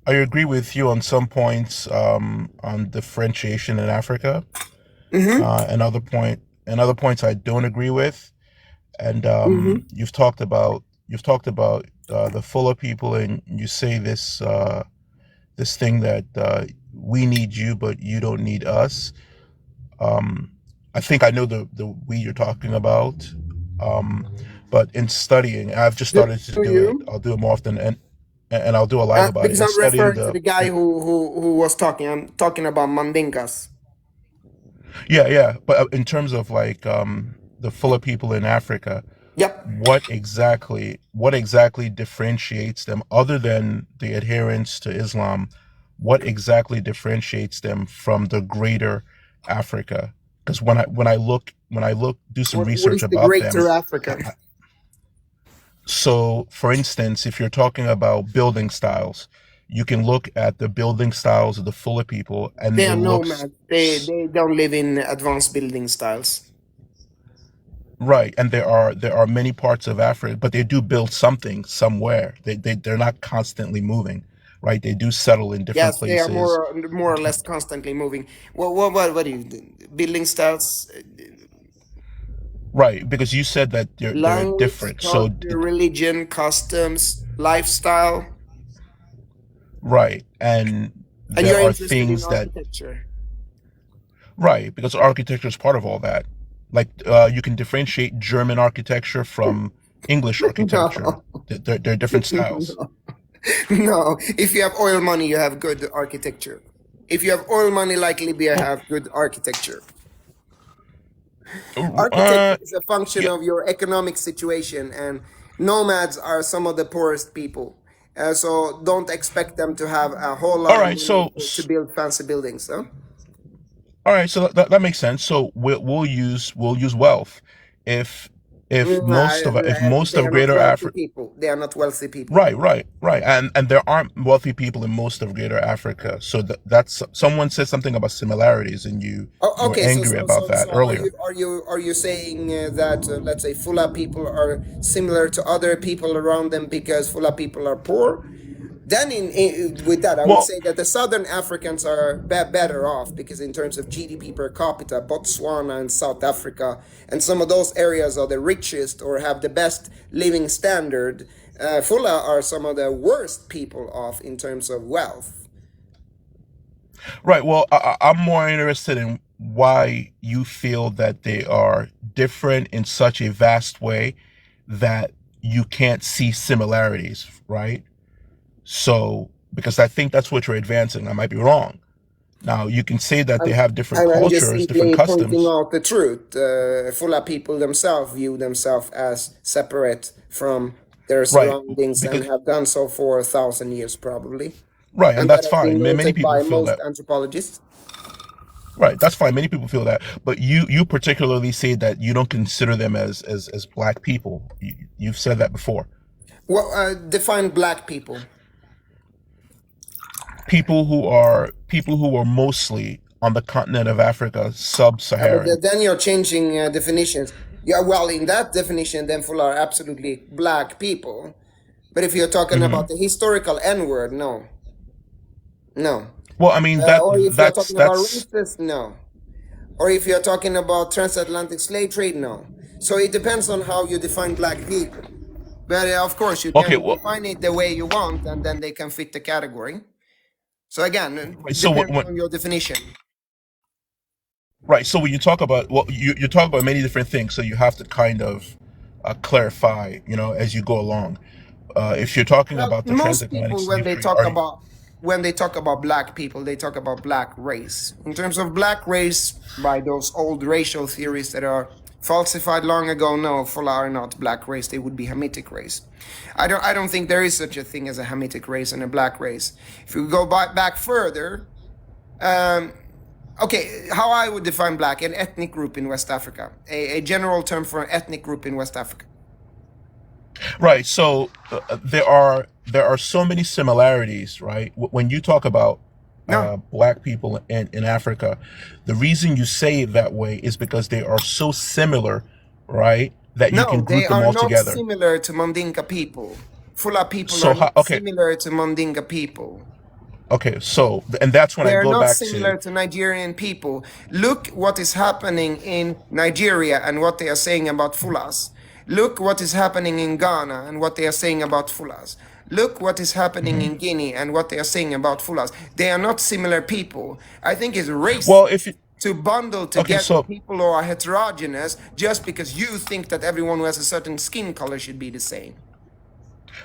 I agree with you on some points on differentiation in Africa. Mm-hmm. And other points I don't agree with. And Mm-hmm. you've talked about the fuller people, and you say this thing that we need you, but you don't need us. Um, I think I know the we you're talking about. Um, but in studying, I've just Do, started to do do it. you? I'll do it more often, and I'll do a live about it. Because In I'm studying referring to the guy the who was talking. I'm talking about Mandinkas. yeah, yeah. But in terms of like the fuller people in Africa, Yep. what exactly differentiates them other than the adherence to Islam? What exactly differentiates them from the greater Africa? Because when I look do some What research is the about them. Greater Africa? So, for instance, if you're talking about building styles, you can look at the building styles of the fuller people, and They it are looks nomads. They don't live in advanced building styles. right. And there are many parts of Africa, but they do build something somewhere. They're not constantly moving, right? They do settle in different Yes, they are places. more or less constantly moving. What do you building styles? Right, because you said that they're Language, different. So culture, religion, customs, lifestyle, right, and and there you're are interested in things that architecture. right, because architecture is part of all that. Like you can differentiate German architecture from English architecture. No, They're different styles. no, no. If you have oil money, you have good architecture. If you have oil money like Libya, Well, have good architecture. uh, Architecture is a function yeah. of your economic situation, and nomads are some of the poorest people. So don't expect them to have a whole All lot of right, money to build fancy buildings. Huh? all right, so that makes sense. So we'll use wealth. If if most They of are not Greater wealthy Africa. people. They are not wealthy people. Right, right, right. And there aren't wealthy people in most of Greater Africa. So that's someone said something about similarities, and you Oh, were okay, so angry so about so that so earlier. are you saying that let's say Fula people are similar to other people around them because Fula people are poor? Then with that, I would Well, say that the Southern Africans are better off because in terms of GDP per capita, Botswana and South Africa and some of those areas are the richest or have the best living standard. Fula are some of the worst people off in terms of wealth. right. Well, I'm more interested in why you feel that they are different in such a vast way that you can't see similarities, right? So, because I think that's what you're advancing. I might be wrong. Now, you can say that they I'm, have different I'm just cultures, different simply pointing customs. out the truth. Fula people themselves view themselves as separate from their Right. surroundings and Because, have done so for 1,000 years, probably. right. And And that that's has been fine. Many noted people by feel most that. anthropologists. Right. That's fine. Many people feel that. But you particularly say that you don't consider them as black people. You've said that before. Well, define black people. People who are mostly on the continent of Africa, But sub-Saharan. then you're changing definitions. Yeah, well, in that definition, then full are absolutely black people. But if you're talking Hmm. about the historical N word, no, no. Well, I mean that Or if you're that's talking about that's racist, no. Or if you're talking about transatlantic slave trade, no. So it depends on how you define black people. But of course, you okay. can Well, define it the way you want, and then they can fit the category. So again, right. So depends on your definition. right. So when you talk about you talk about many different things. So you have to kind of clarify, as you go along. If you're talking Well, about the most transatlantic people slave trade, are you? when they talk about black people, they talk about black race. In terms of black race, by those old racial theories that are falsified long ago, no, Fula are not black race. They would be Hamitic race. I don't think there is such a thing as a Hamitic race and a black race. If you go back further, um, okay, how I would define black, an ethnic group in West Africa, a general term for an ethnic group in West Africa. Right. So there are so many similarities, right? When you talk about No, black people in Africa, the reason you say it that way is because they are so similar, right? That you no, can they group them are all not together. similar to Mandinka people. Fula people So are how, not okay, similar to Mandinka people. Okay, so and that's when They I are go not back to. similar to Nigerian people. Look what is happening in Nigeria and what they are saying about Fulas. Look what is happening in Ghana and what they are saying about Fulas. Look what is happening Mhm. in Guinea and what they are saying about Fulas. They are not similar people. I think it's Well, if racist you, to bundle okay, together so people who are heterogeneous just because you think that everyone who has a certain skin color should be the same.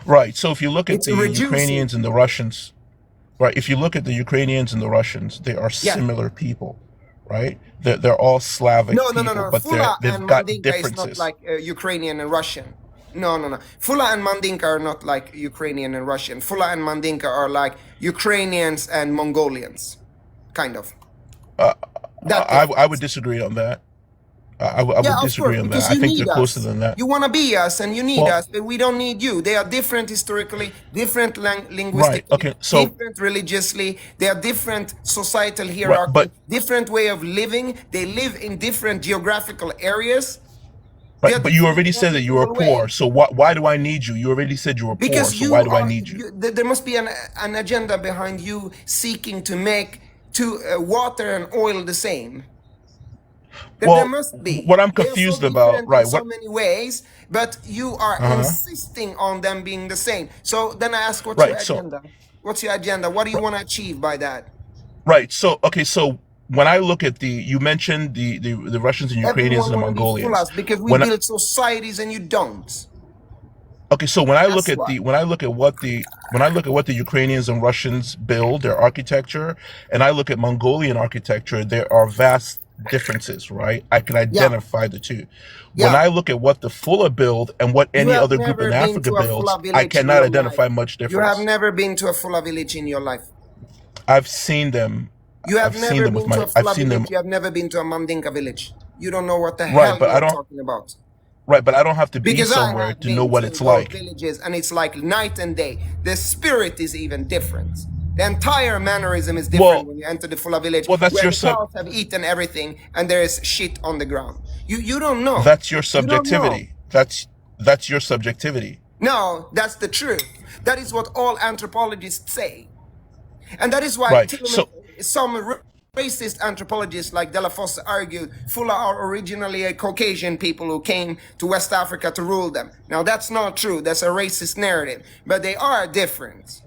right, so if you look at It's the reducing Ukrainians and the people. Russians, right? If you look at the Ukrainians and the Russians, they are Yeah. similar people, right? They're all Slavic No, no, no, people, no. but Fula they've and got Mandinka is not differences. like Ukrainian and Russian. No, no, no. Fula and Mandinka are not like Ukrainian and Russian. Fula and Mandinka are like Ukrainians and Mongolians, kind of. Uh, That I would difference. disagree on that. I Yeah, would of course, disagree on that. because I you think they're need closer us. than that. You want to be us and you need Well, us, but we don't need you. They are different historically, different right, linguistically, okay, so different religiously. They are different societal right, hierarchy, but different way of living. They live in different geographical areas. They are right, but you different already in said every that you were single poor. way. So why do I need you? You already said you were poor. Because So why you do I are, need you? there must be an agenda behind you seeking to make water and oil the same. There Well, must be. what I'm They are so confused about, different in right? so What? many ways, but you are Uh huh. insisting on them being the same. So then I ask, what's your Right. So agenda? What's your agenda? What do you want to achieve by that? right. So okay. So when I look at the, you mentioned the Russians and Ukrainians Everyone and the want to be Mongolians. full because we When I, build societies and you don't. okay, so when I look That's at why. the when I look at what the Ukrainians and Russians build, their architecture, and I look at Mongolian architecture, there are vast differences, right? I can Yeah, identify the two. When yeah. I look at what the Fula build and what You any have other group in never been Africa to a builds, Fula I village in cannot your life. identify much You have difference. never been to a Fula village in your life. I've seen them. You have I've seen never them with been to my. a I've Fula seen village. them. You have never been to a Mandinka village. You don't know what the Right, hell but you I are don't. talking about. Right, but I don't have to be Because I somewhere have to know been what to it's those like. villages and it's like night and day. The spirit is even different. The entire mannerism is different Well, when you enter the Fula village well, that's where your the sub. cows have eaten everything and there is shit on the ground. You don't know. That's your You don't know. subjectivity. That's your subjectivity. No, that's the truth. That is what all anthropologists say. And that is why Right. So some racist anthropologists like De La Fosse argued Fula are originally a Caucasian people who came to West Africa to rule them. Now that's not true. That's a racist narrative. But they are different.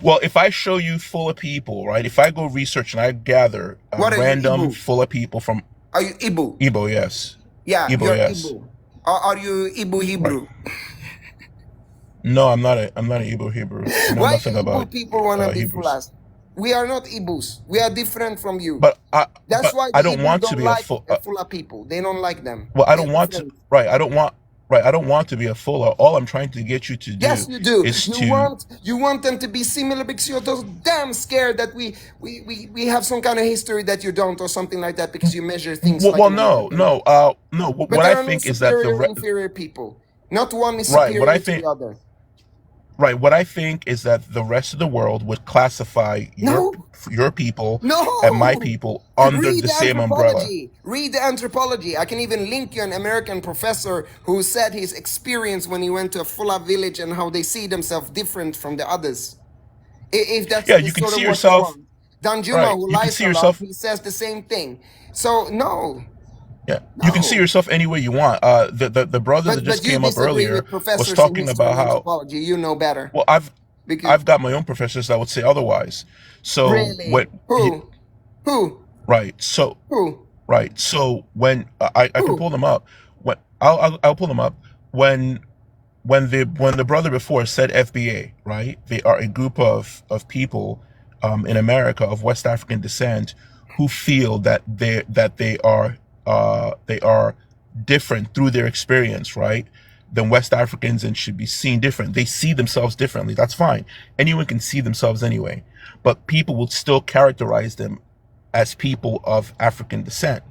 well, if I show you full of people, right? If I go research and I gather What are you, random Ibu? full of people from Are you Ibu? Igbo, yes, Yeah, Igbo, you're yes, Ibu. Are you Ibu right. Hebrew? No, I'm not an Igbo Hebrew. I know Why nothing you about Ibu people want to be Hebrews. Fulas? We are not Ibus. We are different from you. That's But why I the don't Ibus want to don't be a like full. Fula people. They don't like them. Well, I They're don't want to. different. Right. I don't want. Right. I don't want to be a fuller. All I'm trying to get you to Yes, do you do. is You to. want them to be similar because you're so damn scared that we have some kind of history that you don't or something like that because you measure things like Well, an no, American no, does. no. But What I there are no think is that superior and inferior people. Not one is right. What I superior to the think other. right. What I think is that the rest of the world would classify No, your people and my no. people under Read the the same umbrella. anthropology. Read the anthropology. I can even link you an American professor who said his experience when he went to a Fula village and how they see themselves different from the others. If that's Yeah, the you can sort of see what you yourself. want. Danjuma, Right. who You can lies see a lot, yourself. he says the same thing. So no, Yeah, you can see no. yourself any way you want. The brother that But just you came up disagree earlier with was professors in talking history about and how. anthropology. You know better. Well, Because I've got my own professors that would say otherwise. So really, what? who, Right. So who, right. So when I can pull who? them up. When I'll pull them up when when the brother before said FBA, right? They are a group of people in America of West African descent who feel that they are different through their experience, right? Than West Africans and should be seen different. They see themselves differently. That's fine. Anyone can see themselves anyway, but people will still characterize them as people of African descent,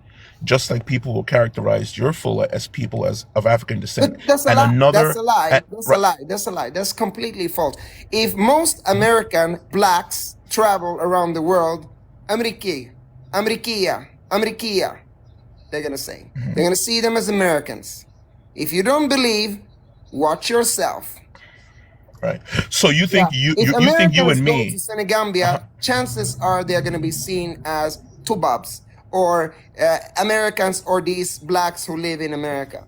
just like people will characterize your Fuller as people as of African descent. But that's a And lie. That's another, a lie. and, That's a right, lie. That's a lie. That's completely false. If most American blacks travel around the world, Ameriki, Amerikia, Amerikia, they're gonna say. They're gonna see them as Americans. If you don't believe, watch yourself. right. So you Yeah. think you If you, you think you Americans and go to me, uh Senegambia, chances are they're going to be seen as tubabs or Americans or these blacks who live in America.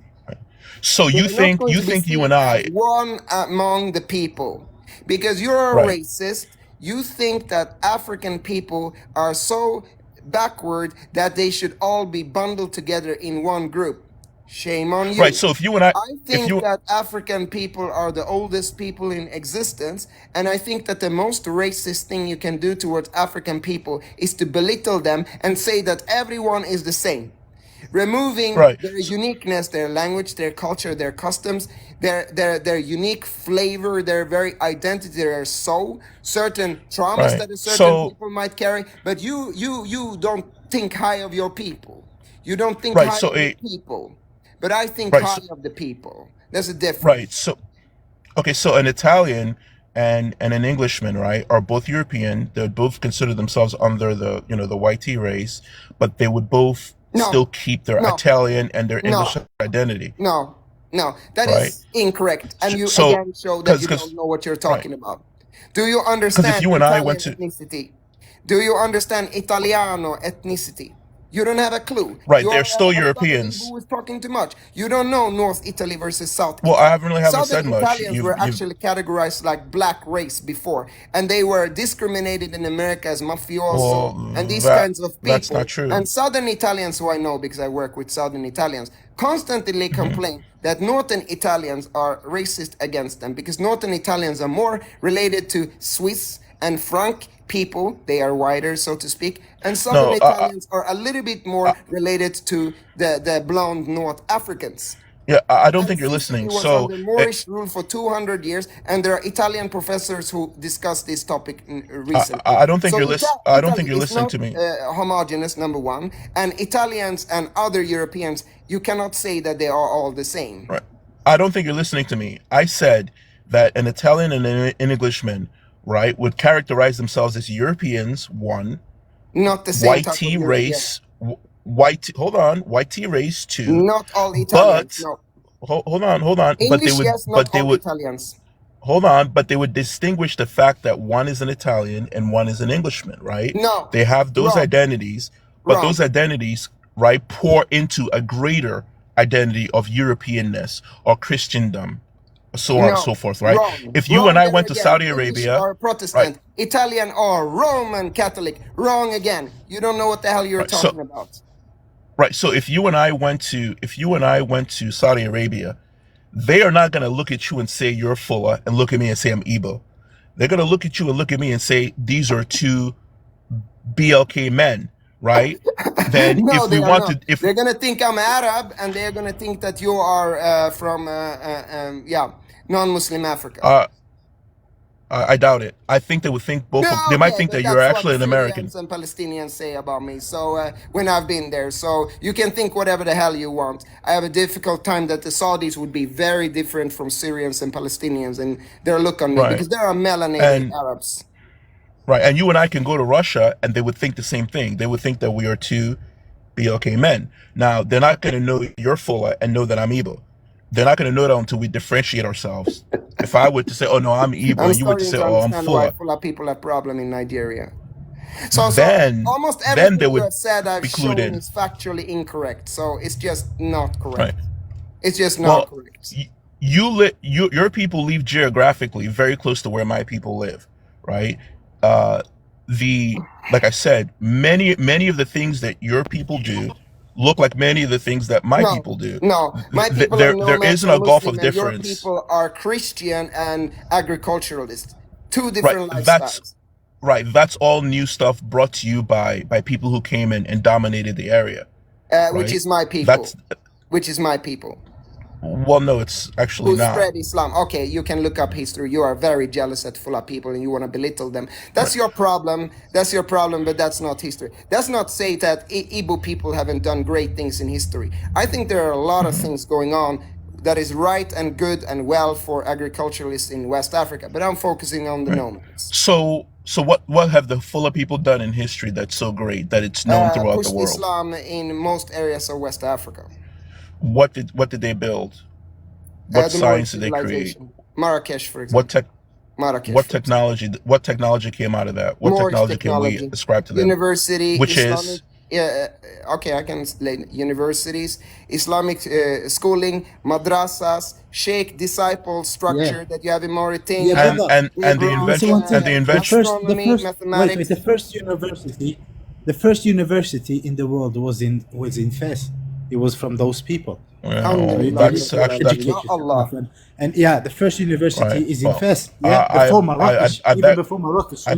so They you are not think going you to be think you seen and as I, one among the people. Because you're a right, racist, you think that African people are so backward that they should all be bundled together in one group. Shame on right. you. So if you and I, I if think you, that African people are the oldest people in existence, and I think that the most racist thing you can do towards African people is to belittle them and say that everyone is the same, removing right, their uniqueness, their language, their culture, their customs, their unique flavor, their very identity, their soul, certain traumas right. that a certain So people might carry. But you don't think high of your people. You don't think right. high So of the a people. But I think right. high So of the people. There's a right. difference. So okay. So an Italian and an Englishman, right, are both European. They both consider themselves under the the white tea race, but they would both still No, keep their no, Italian and their English no, identity, no, no. That right? is incorrect. And you So again show that you don't because know what you're right, talking about. Do you because if understand you and I went Italian to ethnicity? Do you understand Italiano ethnicity? You don't have a clue. right, You they're are still somebody Europeans. who is talking too much. You don't know North Italy versus South Well, I Italy. haven't Southern said much. Italians were You've actually categorized like black race before, and they were discriminated in America as well mafioso and these that kinds of that's not people. true. And Southern Italians, who I know because I work with Southern Italians, constantly Hmm. complain that Northern Italians are racist against them because Northern Italians are more related to Swiss and Franc people. They are whiter, so to speak. And Southern No, Italians are a little bit I, more related to the blonde North Africans. yeah, I don't And think you're Sicily listening. was So under Moorish rule for 200 years, and there are Italian professors who discussed this topic recently. I don't think So I don't Italy think you're is listening not to me. homogeneous, number one, and Italians and other Europeans, you cannot say that they are all the same. Right. I don't think you're listening to me. I said that an Italian and an Englishman, right, would characterize themselves as Europeans, one, Not the same white type of tea European. race, hold on, white tea race, two, Not all Italians, but no. hold on, English, yes, not but they all would, Italians. hold on, but they would distinguish the fact that one is an Italian and one is an Englishman, right? No, They have those wrong, identities, but those wrong. identities, right, pour into a greater identity of Europeanness or Christendom, so on and so No, forth, right? wrong, If you and wrong I there went to again. Saudi English Arabia, or right, Protestant, Italian or Roman Catholic, wrong again. You don't know what the hell you're right, so talking about. right, so if you and I went to Saudi Arabia, they are not going to look at you and say you're Fuller and look at me and say I'm Igbo. They're going to look at you and look at me and say these are two BLK men, right? Then No, if we they are not. wanted, if They're gonna think I'm Arab, and they're gonna think that you are from yeah, non-Muslim Africa. uh, I doubt it. I think they would think both of. No, They might okay, think but that you're that's what actually an American. Syrians and Palestinians say about me. So when I've been there, so you can think whatever the hell you want. I have a difficult time that the Saudis would be very different from Syrians and Palestinians and their look on me Right. because there are melanated And Arabs. right. And you and I can go to Russia and they would think the same thing. They would think that we are two BLK men. Now they're not going to know you're Fuller and know that I'm Igbo. They're not going to know that until we differentiate ourselves. If I were to say, "Oh no, I'm Igbo," I'm and you were to starting say, to "Oh, I'm understand why Fuller," Fula people have problem in Nigeria. So then almost they everything you would have said I've be clued shown in. is factually incorrect. So it's just not Right. correct. It's just not Well, correct. your people live geographically very close to where my people live, right? Uh, the like I said, many of the things that your people do look like many of the things that my No, people do. no. My people are There nomads isn't and a gulf of Muslim, and your difference, people are Christian and agriculturalist. Two right? different lifestyles. That's all new stuff brought to you by people who came in and dominated the area, Which right? is my people. That's Which is my people. well, no, it's actually Who not. spread Islam. Okay, you can look up history. You are very jealous at Fula people and you want to belittle them. That's Right. your problem. That's your problem, but that's not history. That's not say that Igbo people haven't done great things in history. I think there are a lot of things going on that is right and good and well for agriculturalists in West Africa, but I'm focusing on the Right. nomads. So what have the Fuller people done in history that's so great that it's known throughout the Pushed world? Islam in most areas of West Africa. What did they build? What The Moorish science did they create? civilization. Marrakesh, for What example. tech? Marrakesh, What for example. technology? What technology came out of that? What More technology can we technology. ascribe to them? University, Which Islamic. is Yeah, okay, I can explain. Universities, Islamic schooling, madrasas, sheikh disciple Yeah, structure that you have in yeah, Mauritania. and brother. and They and the Let me brought say invention one and thing. the The invention. first, the astronomy, first, wait, wait. mathematics. The first university in the world was in Fez. It was from those people. So Well, you Alhamdulillah, need that's to actually that's Ya educate yourself, my Allah. friend. And yeah, the first university right. is in Well, Fez. Yeah, I before I I Marrakesh, I even bet before Marrakesh. I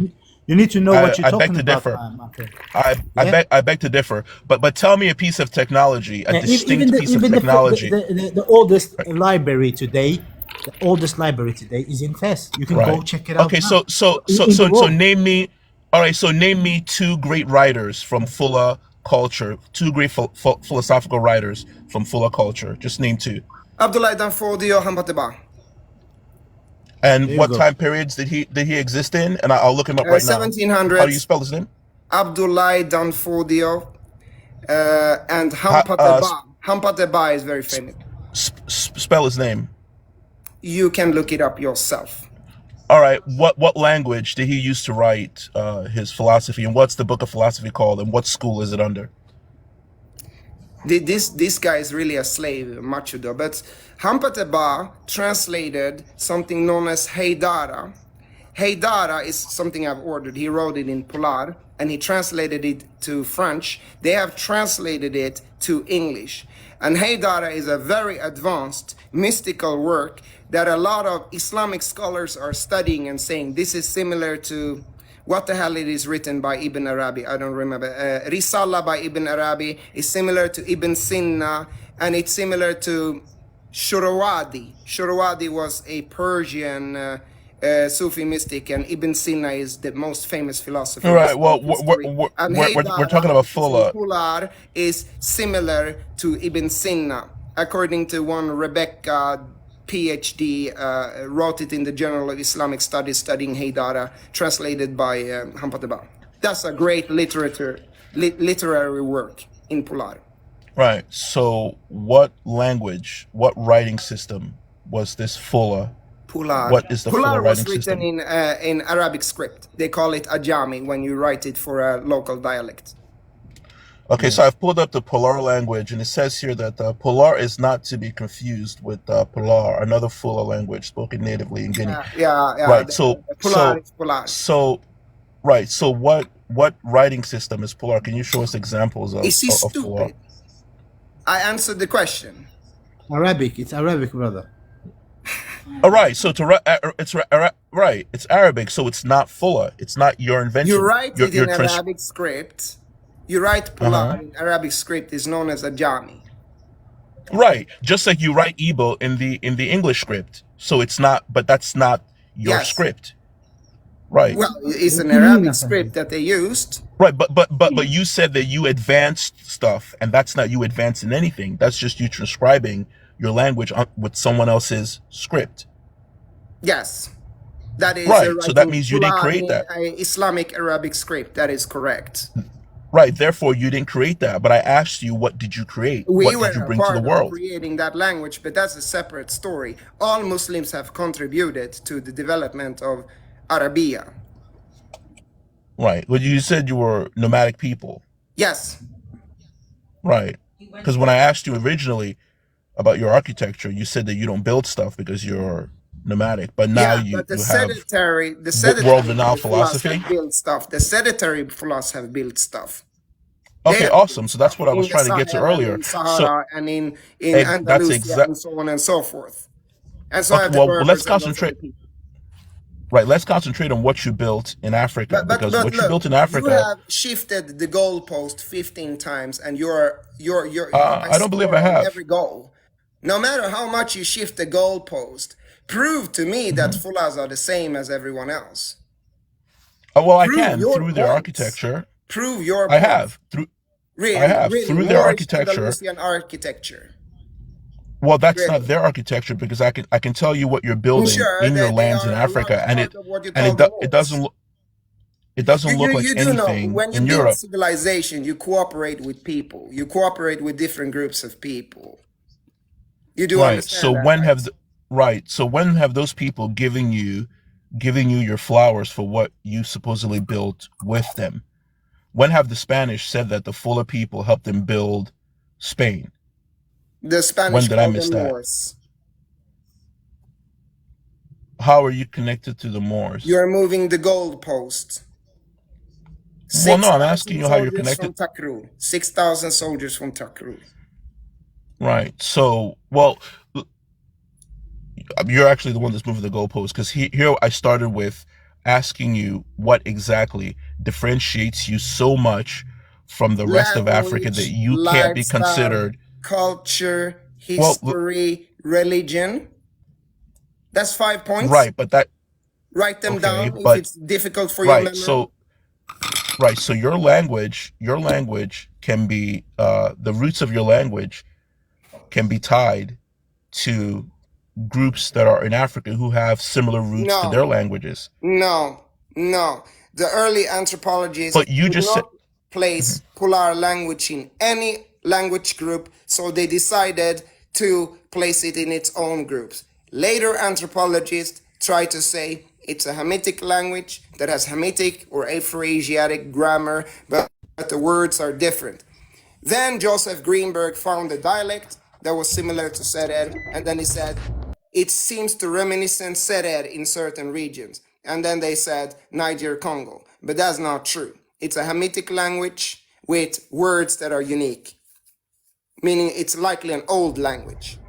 You need to know what you're I beg talking to about, differ. my friend. I Yeah. beg to differ. But tell me a piece of technology, a Even distinct the piece of even the fir- technology. the oldest library today, is in Fez. You can go Right. check it out Okay. now. In the So world. name me. All right. So name me two great writers from Fuller culture. Two great philosophical writers from Fuller culture. Just name two. Abdullah Danfodio Hampateba. And There you what go. time periods did he exist in? And I'll look him up right now. How do you 1700s. spell his name? Abdullah Danfodio and Uh, Hampateba. Hampateba is very famous. spell his name. You can look it up yourself. All right. What language did he use to write his philosophy? And what's the book of philosophy called? And what school is it under? This guy is really a slave, Machudo. But Hampateba translated something known as Haydara. Haydara is something I've ordered. He wrote it in Polar and he translated it to French. They have translated it to English. And Haydara is a very advanced mystical work that a lot of Islamic scholars are studying and saying this is similar to what the hell it is written by Ibn Arabi. I don't remember. Risala by Ibn Arabi is similar to Ibn Sina, and it's similar to Shurawadi. Shurawadi was a Persian Sufi mystic, and Ibn Sina is the most famous philosopher All in right. Well, Islamic history. And we're talking Haydara, about which is in Fuller. Pular, is similar to Ibn Sina, according to one Rebecca PhD, wrote it in the Journal of Islamic Studies, studying Haydara, translated by Hampateba. That's a great literary work in Pular. Right. So, what language, what writing system was this Fuller? Pular. What is the Fuller Pular was writing written system? in Arabic script. They call it Ajami when you write it for a local dialect. Okay, Yeah. so I've pulled up the Polar language, and it says here that Polar is not to be confused with Polar, another Fuller language spoken natively in Guinea. Yeah. Right. The Pular is Pular. Right. So, what writing system is Polar? Can you show us examples Is he of Polar? stupid? I answered the question. Arabic. It's Arabic, brother. All right. So right. It's Arabic, so it's not Fuller. It's not your invention. You write it Your in Arabic script. You write Pular in Arabic script is known as Ajami. Right, just like you write Igbo in the English script. So it's not, but that's not your Yes. script. Right. Well, it's What an do you mean, Arabic Afandi? script that they used. Right, but you said that you advanced stuff, and that's not you advancing anything. That's just you transcribing your language with someone else's script. Yes. That is Right, so that writing means you didn't create that. Islamic Arabic script. That is correct. Right, therefore you didn't create that. But I asked you, what did you create? We What were did you a bring to the part of world? creating that language, but that's a separate story. All Muslims have contributed to the development of Arabia. Right. Well, you said you were nomadic people. Yes. Right. Because when I asked you originally about your architecture, you said that you don't build stuff because you're nomadic. But now Yeah, you but the have sedentary world-renowned philosophers philosophy. have built stuff. The sedentary philosophers have built stuff. Okay, awesome. So that's what I in was the trying to get to Sahel and earlier. in So Sahara and in that's Andalusia and so on and so forth. And so okay. have the Well, let's Berbers and those other concentrate. people. Right. Let's concentrate on what you built in Africa, But because what you look, built in you Africa, have shifted the goalpost 15 times, and I I don't believe I score on have. every goal. No matter how much you shift the goalpost, prove to me that Fulas are the same as everyone else. Well, I Prove can your through their points. architecture. Prove your I points. have through. Really, through their Moorish architecture. Andalusian architecture. Well, that's not Really. their architecture, because I can tell you what you're building Sure, in your they lands in are a large Africa, and part of what you call the it Moors. doesn't look like You do know, anything when you in build Europe. civilization, you cooperate with people. You cooperate with different groups of people. You do Right. So understand that, right? when have those people given you giving you your flowers for what you supposedly built with them. When have the Spanish said that the Fula people helped them build Spain? The When Spanish did I call miss them that? Moors. How are you connected to the Moors? You're moving the goalpost. Well, no, I'm asking 6,000 you how you're soldiers connected. from Takrur. 6,000 soldiers from Takrur. Right. So, well, you're actually the one that's moving the goalpost, because here I started with asking you what exactly differentiates you so much from the rest of Africa that Language, you can't be lifestyle, considered. culture, Well, history, religion. That's 5 points. right, but that Write them okay, down if but it's difficult for your right, memory. so your language can be the roots of your language can be tied to groups that are in Africa who have similar roots to their No, languages. no, no. The early anthropologists But you would just said not place Pular language in any language group, so they decided to place it in its own groups. Later anthropologists try to say it's a Hamitic language that has Hamitic or Afroasiatic grammar, but the words are different. Then Joseph Greenberg found a dialect that was similar to Serer, and then he said, it seems to reminiscent Serer in certain regions. And then they said Niger Congo. But that's not true. It's a Hamitic language with words that are unique, meaning it's likely an old language.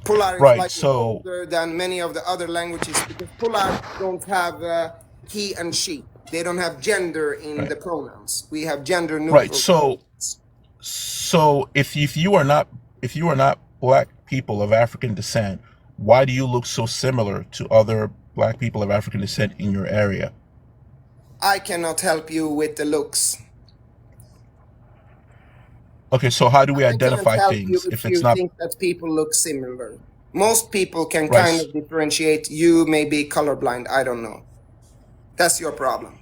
Pular is right. likely So older than many of the other languages because Pular don't have he and she. They don't have gender in right, the pronouns. We have gender right. neutral So pronouns. so if you are not black people of African descent, why do you look so similar to other black people of African descent in your area? I cannot help you with the looks. Okay, so how do we I can't identify help you things if if it's you not think that people look similar. Most people can kind right? of differentiate. You may be colorblind. I don't know. That's your problem.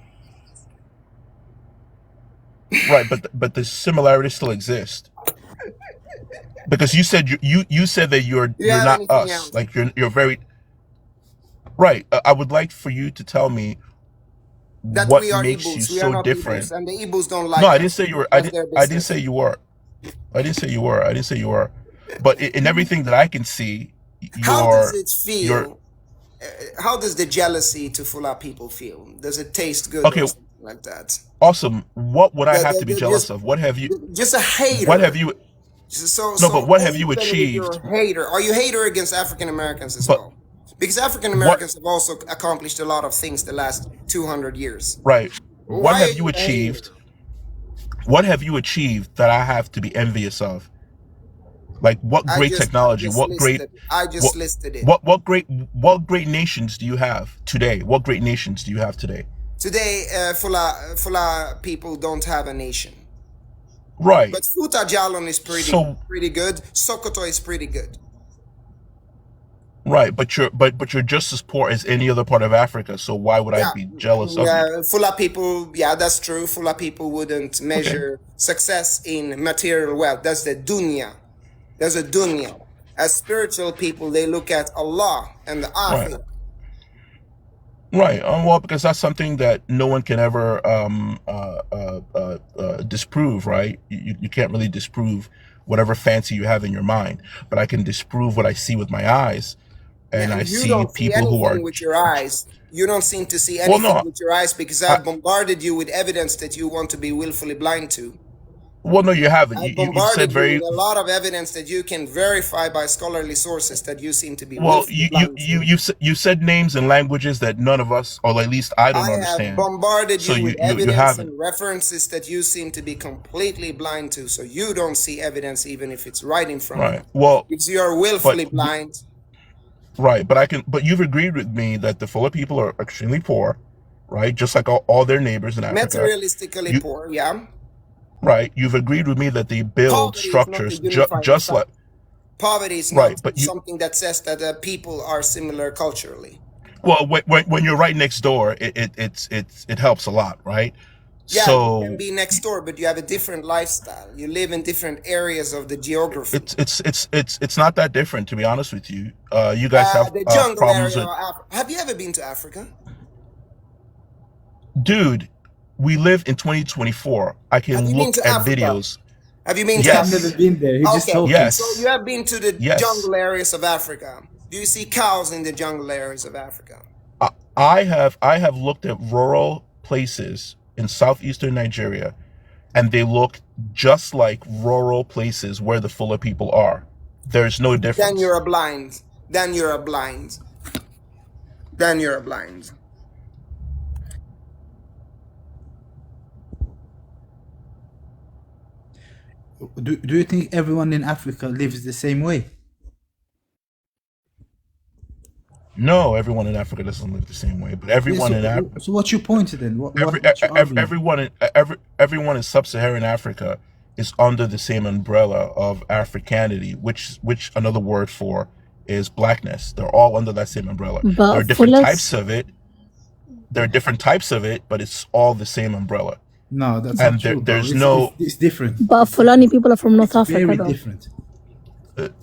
Right, but the similarities still exist, because you said you said that you're Do you you're have not anything us. else? Like you're very right. I would like for you to tell me That what we are makes you Igbos. We are so not Igbos, different. and the Igbos don't No, like I didn't us. say you were. That's their I didn't say business. you were. I didn't say you were. I didn't say you were. But in everything that I can see, How does you're it you're feel? How does the jealousy to Fula people feel? Does it taste good or okay. something like that? Awesome. What would I The, have to be the, the, jealous just, of? What have you? just a What have hater. you? So, No, but so what have you open with your achieved? hater. Are you hater against African Americans as But well? Because African what? Americans have also accomplished a lot of things the last 200 years. Right. What Why are have you you a achieved? hater? What have you achieved that I have to be envious of? Like what I great just I technology? just What great listed I just what listed it. what great nations do you have today? What great nations do you have today? Today, Fula people don't have a nation, Right. but Futa Jalon is So pretty good. Sokoto is pretty good. right, but you're just as poor as any other part of Africa. So why would I Yeah, be jealous of you? Fula people. Yeah, that's true. Fula people wouldn't Okay. measure success in material wealth. That's the dunya. There's a dunya. As spiritual people, they look at Allah and the Right. akhirah. Right. Well, because that's something that no one can ever disprove, right? You can't really disprove whatever fancy you have in your mind, but I can disprove what I see with my eyes, Yeah, and I and you see don't see people who are anything with your eyes. You don't seem to see well, anything no, with your eyes because I, I've bombarded you with evidence that you want to be willfully blind to. well, no, you haven't. I've You've said bombarded you with very a lot of evidence that you can verify by scholarly sources that you seem to be well. willfully You blind you to. you you said names and languages that none of us, or at least I don't I have understand. bombarded So you with you evidence haven't. and references that you seem to be completely blind to, so you don't see evidence even if it's right in front of Right. you. Well, Because you are but willfully blind. right, but I can. But you've agreed with me that the Fula people are extremely poor, right? Just like all their neighbors in Africa. Materialistically You poor, yeah. right. You've agreed with me that they build Poverty is not a structures unifying just like fact. Poverty is right. not But you something that says that people are similar culturally. well when you're right next door, it helps a lot, right? Yeah, you can So be next door, but you have a different lifestyle. You live in different areas of the geography. it's not that different, to be honest with you. You guys have The jungle problems area with, of Africa. Have you ever been to Africa? dude. We live in 2024. I Have can you been look to at Africa? videos. Have you been to I've Africa? never Yes, been there. He's just Okay, talking. so you yes, have been to the yes. jungle areas of Africa. Do you see cows in the jungle areas of Africa? I have looked at rural places in southeastern Nigeria, and they look just like rural places where the Fuller people are. There's no Then difference. you're a blind. Then you're a blind. Then you're a blind. Do you think everyone in Africa lives the same way? No, everyone in Africa doesn't live the same way, but Yeah, everyone in so what's your point then? every, What's your argument? everyone in sub-Saharan Africa is under the same umbrella of Africanity, which another word for is blackness. They're all under that same umbrella. There But are different types Fullers, of it. There are different types of it, but it's all the same umbrella. No, that's not And true, bro. there's no It's different. but Fulani people are from North It's Africa very though. different.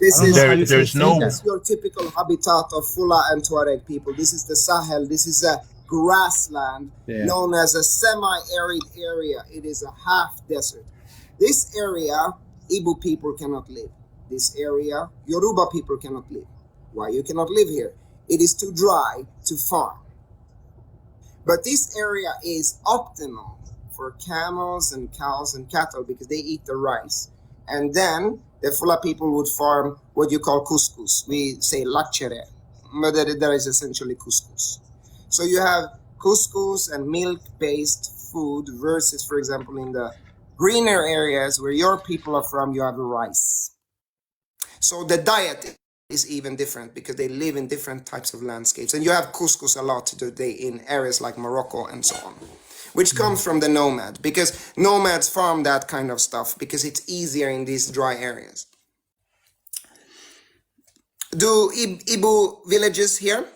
This I don't know is how you there's say no this is that. your typical habitat of Fula and Tuareg people. This is the Sahel. This is a grassland Yeah. known as a semi-arid area. It is a half desert. This area, Igbo people cannot live. This area, Yoruba people cannot live. Why you cannot live here? It is too dry to farm. But this area is optimal for camels and cows and cattle because they eat the rice. And then the Fula people would farm what you call couscous. We say lachere, but that is essentially couscous. So you have couscous and milk-based food versus, for example, in the greener areas where your people are from, you have rice. So the diet is even different because they live in different types of landscapes. And you have couscous a lot today in areas like Morocco and so on, which comes from the nomad, because nomads farm that kind of stuff because it's easier in these dry areas. Do Ibu villages here?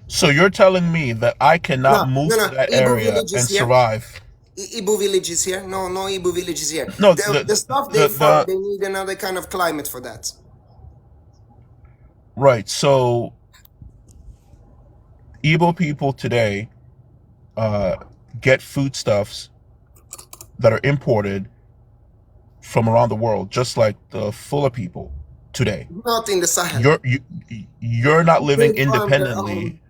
So you're telling me that I cannot move to that Ibu area villages and here? survive? Ibu villages here? No, no Ibu villages here. No, The stuff they farm, they need another kind of climate for that. right. So Igbo people today get foodstuffs that are imported from around the world, just like the Fuller people today. Not in the Sahel. You're not living They farm their own. independently.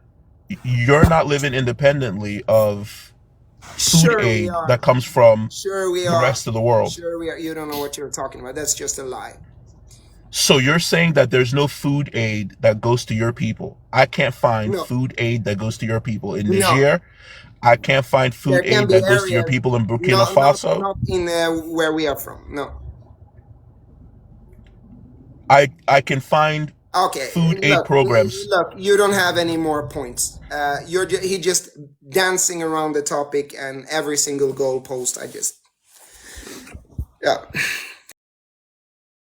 You're not living independently of food Sure we aid are. that comes from Sure we the are. rest of the world. Sure we are. You don't know what you're talking about. That's just a lie. So you're saying that there's no food aid that goes to your people? I can't find No. food aid that goes to your people in No. Niger. I can't find There food can aid be that goes to your areas. people in Burkina Faso. Not in where we are from. No. I can find Okay. food aid programs. Look, you don't have any more points. He just dancing around the topic and every single goal post. Yeah.